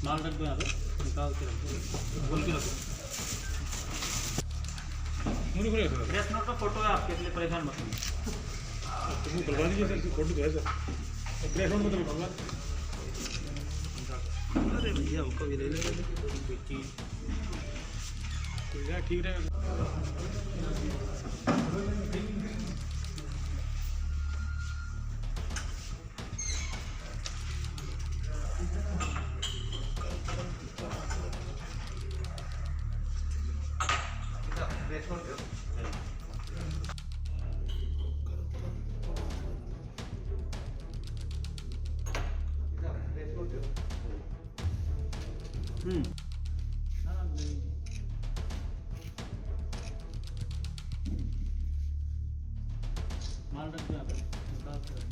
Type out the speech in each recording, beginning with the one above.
माल रख दो यहाँ पे, निकाल के रखो, बोल के रखो। प्रेस नोट का फोटो है आपके, इसलिए परेशान मत होइए। तुम करवा दीजिए सर, फोटो तो है सर, प्रेस नोट में तो करवा। अरे भैया हमको भी ले ले ठीक रहेगा। माल रख दो यहाँ पे, निकाल के रखो।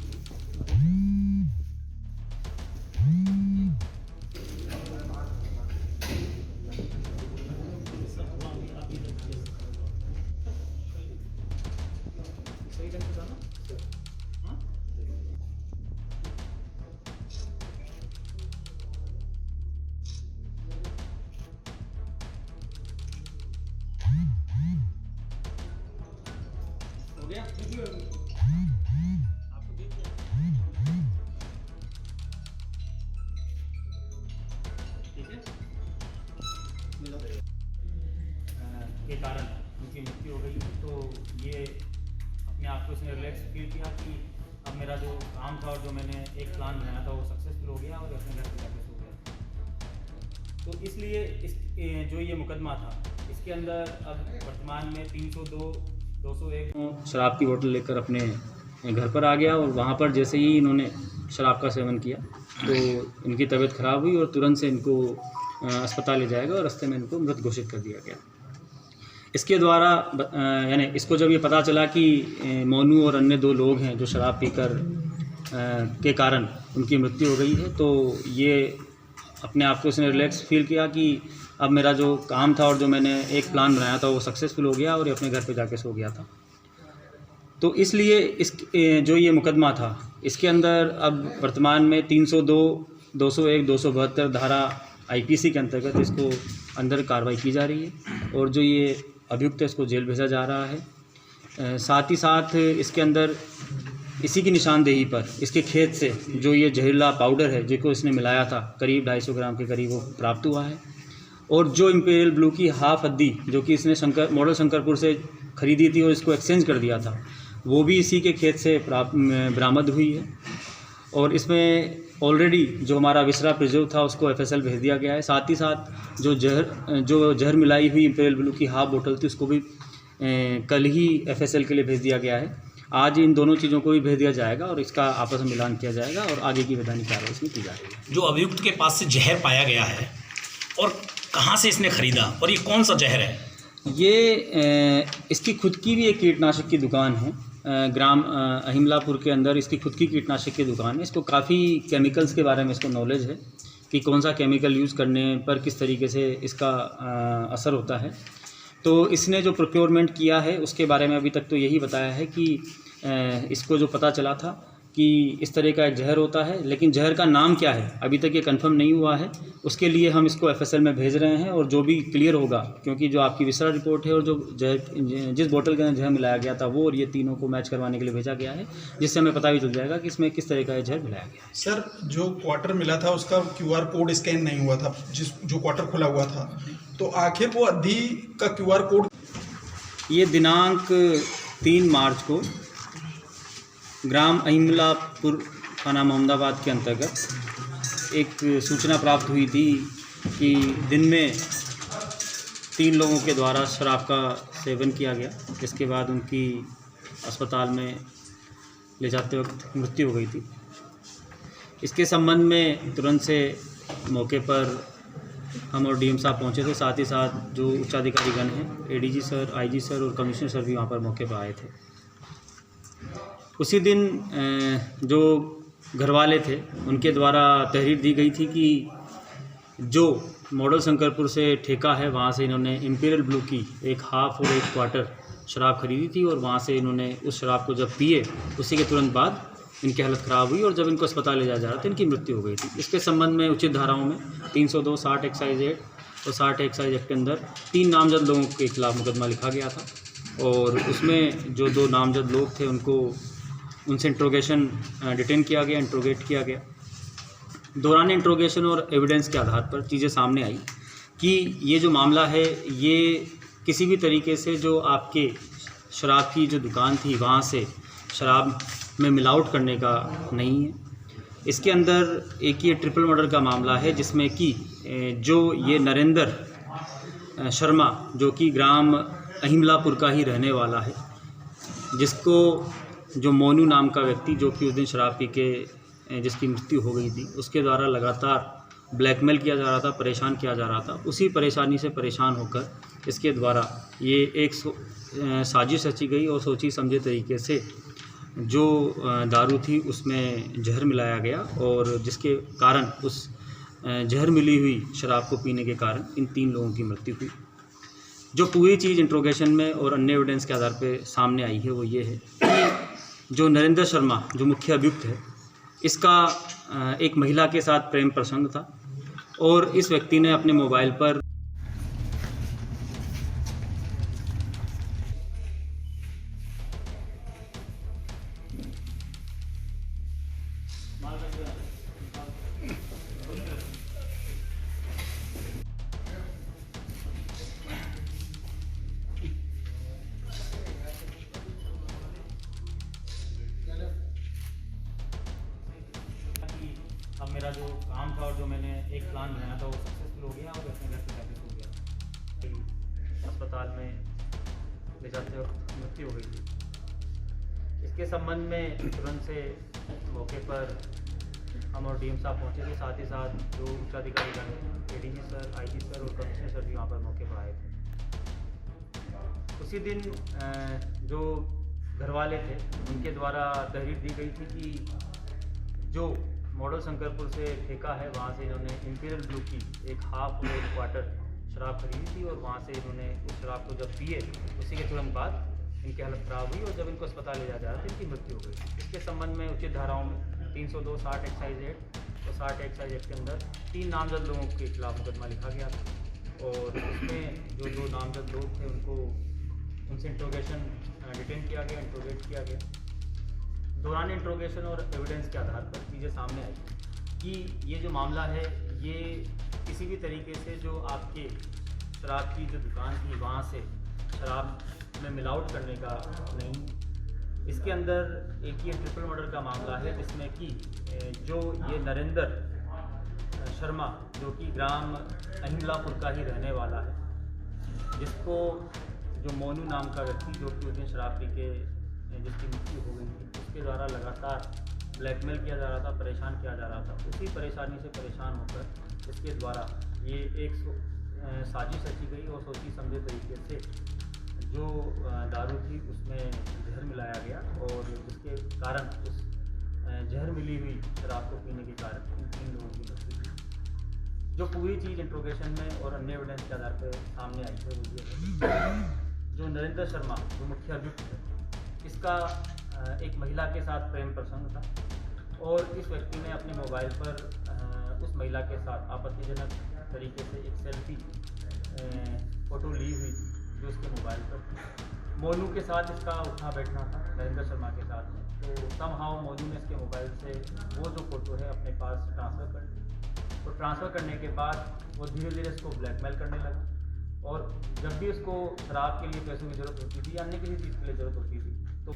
सही ढंग से डालो। हाँ? हो गया? आपको देख लिया? ठीक है? के कारण उनकी मृत्यु हो गई, तो ये अपने आप को इसने रिलैक्स फील किया कि अब मेरा जो काम था और जो मैंने एक प्लान बनाया था वो सक्सेसफुल हो गया और अपने घर पे जाके सो गया। तो इसलिए इस जो ये मुकदमा था, इसके अंदर अब वर्तमान में 302, 201 शराब की बोतल लेकर अपने घर पर आ गया और वहाँ पर जैसे ही इन्होंने शराब का सेवन किया तो इनकी तबीयत ख़राब हुई और तुरंत से इनको अस्पताल ले जाएगा और रास्ते में इनको मृत घोषित कर दिया गया। इसके द्वारा यानी इसको जब ये पता चला कि मोनू और अन्य 2 लोग हैं जो शराब पीकर के कारण उनकी मृत्यु हो गई है, तो ये अपने आप को इसने रिलैक्स फील किया कि अब मेरा जो काम था और जो मैंने एक प्लान बनाया था वो सक्सेसफुल हो गया और ये अपने घर पे जाके सो गया था। तो इसलिए इस जो ये मुकदमा था इसके अंदर अब वर्तमान में 302, 201, 272 धारा आईपीसी के अंतर्गत इसको अंदर कार्रवाई की जा रही है और जो ये अभियुक्त है इसको जेल भेजा जा रहा है। साथ ही साथ इसके अंदर इसी की निशानदेही पर इसके खेत से जो ये जहरीला पाउडर है जिसको इसने मिलाया था करीब 250 ग्राम के करीब वो प्राप्त हुआ है और जो इंपीरियल ब्लू की हाफ हद्दी जो कि इसने मॉडल शंकरपुर से ख़रीदी थी और इसको एक्सचेंज कर दिया था वो भी इसी के खेत से बरामद हुई है। और इसमें ऑलरेडी जो हमारा विसरा प्रिजर्व था उसको एफएसएल भेज दिया गया है। साथ ही साथ जो जहर मिलाई हुई इंपीरियल ब्लू की हाफ बोतल थी उसको भी कल ही एफएसएल के लिए भेज दिया गया है। आज इन दोनों चीज़ों को भी भेज दिया जाएगा और इसका आपस में मिलान किया जाएगा और आगे की वैधानिक कार्रवाई इसमें की जा रही है। जो अभियुक्त के पास से जहर पाया गया है और कहाँ से इसने खरीदा और ये कौन सा जहर है? ये इसकी खुद की भी एक कीटनाशक की दुकान है, ग्राम अहिमलापुर के अंदर इसकी खुद की कीटनाशक की दुकान है। इसको काफ़ी केमिकल्स के बारे में इसको नॉलेज है कि कौन सा केमिकल यूज़ करने पर किस तरीके से इसका असर होता है। तो इसने जो प्रोक्योरमेंट किया है उसके बारे में अभी तक तो यही बताया है कि इसको जो पता चला था कि इस तरह का एक जहर होता है, लेकिन जहर का नाम क्या है अभी तक ये कंफर्म नहीं हुआ है। उसके लिए हम इसको एफएसएल में भेज रहे हैं और जो भी क्लियर होगा, क्योंकि जो आपकी विसरा रिपोर्ट है और जो जहर जिस बोतल के अंदर जहर मिलाया गया था वो और ये तीनों को मैच करवाने के लिए भेजा गया है, जिससे हमें पता भी चल जाएगा कि इसमें किस तरह का ये जहर मिलाया गया है। सर, जो क्वार्टर मिला था उसका QR कोड स्कैन नहीं हुआ था, जो क्वार्टर खुला हुआ था, तो आखिर वो अवधि का QR कोड ये दिनांक 3 मार्च को ग्राम अहिमलापुर थाना मोहम्मदाबाद के अंतर्गत एक सूचना प्राप्त हुई थी कि दिन में 3 लोगों के द्वारा शराब का सेवन किया गया, जिसके बाद उनकी अस्पताल में ले जाते वक्त मृत्यु हो गई थी। इसके संबंध में तुरंत से मौके पर हम और डीएम साहब पहुँचे थे। साथ ही साथ जो उच्चाधिकारीगण हैं, एडीजी सर, आईजी सर और कमिश्नर सर भी वहाँ पर मौके पर आए थे। उसी दिन जो घरवाले थे उनके द्वारा तहरीर दी गई थी कि जो मॉडल शंकरपुर से ठेका है वहाँ से इन्होंने इंपीरियल ब्लू की एक हाफ और एक क्वार्टर शराब खरीदी थी और वहाँ से इन्होंने उस शराब को जब पिए उसी के तुरंत बाद इनकी हालत ख़राब हुई और जब इनको अस्पताल ले जाया जा रहा था इनकी मृत्यु हो गई थी। इसके संबंध में उचित धाराओं में 302, 60 एक्साइज एक्ट और 60 एक्साइज एक्ट के अंदर 3 नामजद लोगों के खिलाफ मुकदमा लिखा गया था और उसमें जो 2 नामजद लोग थे उनसे इंट्रोगेशन डिटेन किया गया, इंट्रोगेट किया गया। दौरान इंट्रोगेशन और एविडेंस के आधार पर चीज़ें सामने आई कि ये जो मामला है ये किसी भी तरीके से जो आपके शराब की जो दुकान थी वहाँ से शराब में मिलावट करने का नहीं है। इसके अंदर एक ये ट्रिपल मर्डर का मामला है जिसमें कि जो ये नरेंद्र शर्मा जो कि ग्राम अहिमलापुर का ही रहने वाला है, जिसको जो मोनू नाम का व्यक्ति जो कि उस दिन शराब पी के जिसकी मृत्यु हो गई थी उसके द्वारा लगातार ब्लैकमेल किया जा रहा था, परेशान किया जा रहा था। उसी परेशानी से परेशान होकर इसके द्वारा ये एक साजिश रची गई और सोची समझे तरीके से जो दारू थी उसमें जहर मिलाया गया और जिसके कारण उस जहर मिली हुई शराब को पीने के कारण इन 3 लोगों की मृत्यु हुई। जो पूरी चीज़ इंट्रोगेशन में और अन्य एविडेंस के आधार पर सामने आई है वो ये है कि जो नरेंद्र शर्मा जो मुख्य अभियुक्त है इसका एक महिला के साथ प्रेम प्रसंग था और इस व्यक्ति ने अपने मोबाइल पर अब मेरा जो काम था और जो मैंने एक प्लान बनाया था वो सक्सेसफुल हो गया और अपने घर पे वापस हो गया। अस्पताल में ले जाते वक्त मृत्यु हो गई थी। इसके संबंध में तुरंत से मौके पर हम और डीएम साहब पहुँचे थे, साथ ही साथ जो उच्चाधिकारी गण एडीजी सर, आईजी सर और कमिश्नर सर भी वहाँ पर मौके पर आए थे। उसी दिन जो घर वाले थे उनके द्वारा तहरीर दी गई थी कि जो मॉडल शंकरपुर से ठेका है वहाँ से इन्होंने इंपीरियल ब्लू की एक हाफ और 1 क्वार्टर शराब खरीदी थी और वहाँ से इन्होंने उस शराब को जब पिए उसी के तुरंत बाद इनकी हालत ख़राब हुई और जब इनको अस्पताल ले जाया जा रहा था इनकी मृत्यु हो गई। इसके संबंध में उचित धाराओं में 302, 60 एक्साइज एक्ट और 60 एक्साइज एक्ट के अंदर 3 नामजद लोगों के खिलाफ मुकदमा लिखा गया था और उसमें जो 2 नामजद लोग थे उनसे इंट्रोगेशन डिटेन किया गया, इंट्रोगेट किया गया। दौरान इंट्रोगेशन और एविडेंस के आधार पर चीज़ें सामने आई कि ये जो मामला है ये किसी भी तरीके से जो आपके शराब की जो दुकान थी वहाँ से शराब में मिलावट करने का नहीं। इसके अंदर एक ये ट्रिपल मर्डर का मामला है जिसमें कि जो ये नरेंद्र शर्मा जो कि ग्राम अहिमलापुर का ही रहने वाला है, जिसको जो मोनू नाम का व्यक्ति जो कि उस दिन शराब पी के जिसकी मृत्यु हो गई थी उसके द्वारा लगातार ब्लैकमेल किया जा रहा था, परेशान किया जा रहा था। उसी परेशानी से परेशान होकर इसके द्वारा ये एक साजिश रची गई और सोची समझे तरीके से जो दारू थी उसमें जहर मिलाया गया और जिसके कारण उस जहर मिली हुई शराब को पीने के कारण इन 3 लोगों की मृत्यु हुई। जो पूरी चीज़ इंट्रोगेशन में और अन्य एविडेंस के आधार पर सामने आई है वो ये है जो नरेंद्र शर्मा जो मुख्य अभियुक्त है इसका एक महिला के साथ प्रेम प्रसंग था और इस व्यक्ति ने अपने मोबाइल पर उस महिला के साथ आपत्तिजनक तरीके से एक सेल्फी फ़ोटो ली हुई जो उसके मोबाइल पर मोनू के साथ इसका उठना बैठना था नरेंद्र शर्मा के साथ में। तो समहाउ मोनू ने इसके मोबाइल से वो जो फ़ोटो है अपने पास ट्रांसफ़र कर दी। तो ट्रांसफ़र करने के बाद वो धीरे धीरे इसको ब्लैकमेल करने लगा और जब भी उसको शराब के लिए पैसों की ज़रूरत होती थी या अन्य किसी चीज़ के लिए ज़रूरत होती थी तो